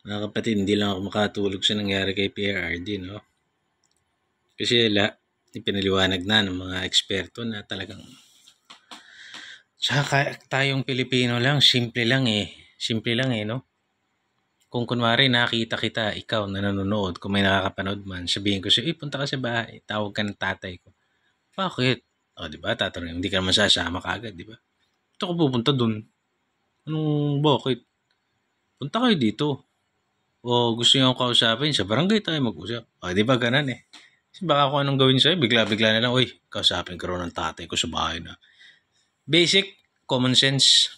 Mga kapatid, hindi lang ako makatulog sa nangyari kay PRRD, no? Kasi ipinaliwanag na ng mga eksperto na talagang tsaka tayong Pilipino lang, simple lang eh. Simple lang eh, no? Kung kunwari nakita kita, ikaw na nanonood, kung may nakakapanood man, sabihin ko sa'yo, punta ka sa bahay, tawag ka ng tatay ko. Bakit? O, di ba? Tatanungin, hindi ka naman sasama ka agad, di ba? Ito ko pupunta dun. Anong bakit? Punta kayo dito. O gusto niyo akong kausapin, sa barangay tayo mag-usap. O, di ba ganun eh. Kasi baka kung anong gawin sa'yo, bigla-bigla na lang, uy, kausapin ko rin ng tatay ko sa bahay na. Basic, common sense.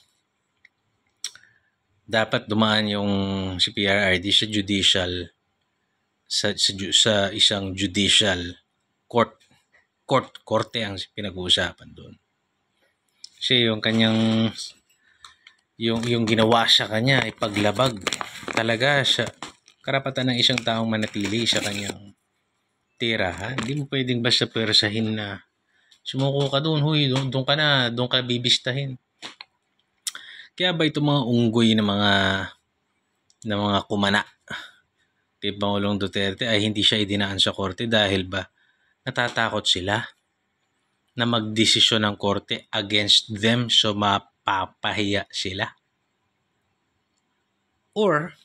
Dapat dumaan yung si PRRD sa judicial, sa isang judicial court. Korte ang pinag-uusapan doon. Kasi yung kanyang, yung ginawa sa kanya ay paglabag. Talaga siya, karapatan ng isang taong manatili sa kanyang tirahan. Hindi mo pwedeng basta persahin na sumuko ka doon, huy, doon ka na, doon ka bibistahin. Kaya ba itong mga unggoy na mga kumana kay Pangulong Duterte ay hindi siya idinaan sa korte dahil ba natatakot sila na magdesisyon ng korte against them so mapapahiya sila? Or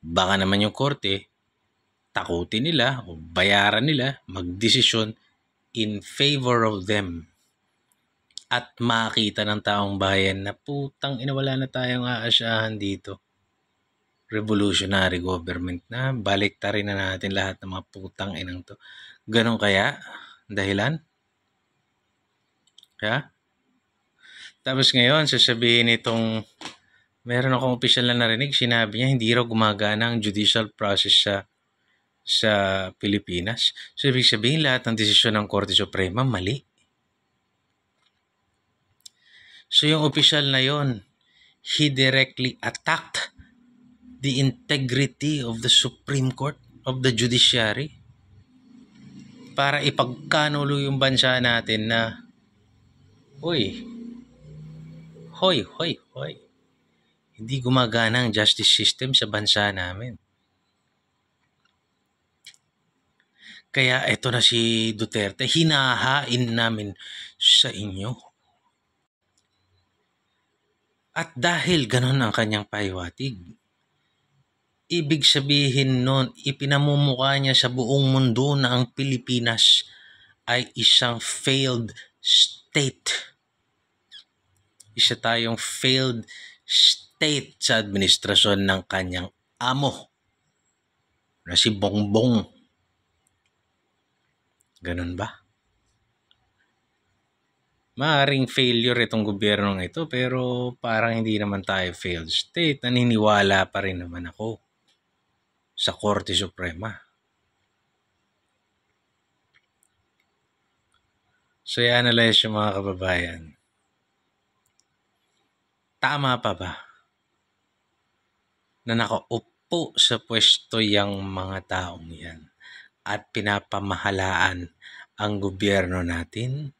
baka naman yung korte takutin nila o bayaran nila magdesisyon in favor of them at makita ng taong bayan na putang ina, wala na tayong aasahan dito. Revolutionary government na, baliktarin na natin lahat ng mga putang inang to. Ganon kaya? Dahilan? Kaya? Tapos ngayon, sasabihin itong, meron akong opisyal na narinig, sinabi niya, hindi raw gumagana ang judicial process sa Pilipinas. So, ibig sabihin, lahat ng desisyon ng Korte Suprema, mali. So, yung opisyal na yon, he directly attacked the integrity of the Supreme Court, of the judiciary, para ipagkanulo yung bansa natin na, hoy, hindi gumagana ang justice system sa bansa namin. Kaya eto na si Duterte, hinahain namin sa inyo. At dahil ganon ang kanyang pahiwatig, ibig sabihin nun, ipinamumukha niya sa buong mundo na ang Pilipinas ay isang failed state. Isa tayong failed state sa administrasyon ng kanyang amo na si Bongbong. Ganun ba? Maaring failure itong gobyernong ito pero parang hindi naman tayo failed state. Naniniwala pa rin naman ako sa Korte Suprema. So i-analyze yung mga kababayan. Tama pa ba na nakaupo sa pwesto yung mga taong yan at pinapamahalaan ang gobyerno natin?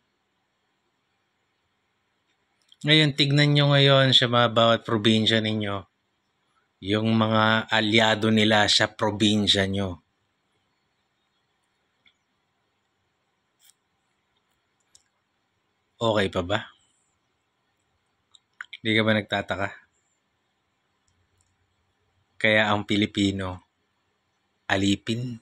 Ngayon, tignan nyo ngayon sa mga bawat probinsya ninyo, yung mga alyado nila sa probinsya nyo. Okay pa ba? Hindi ka ba nagtataka? Kaya ang Pilipino, alipin,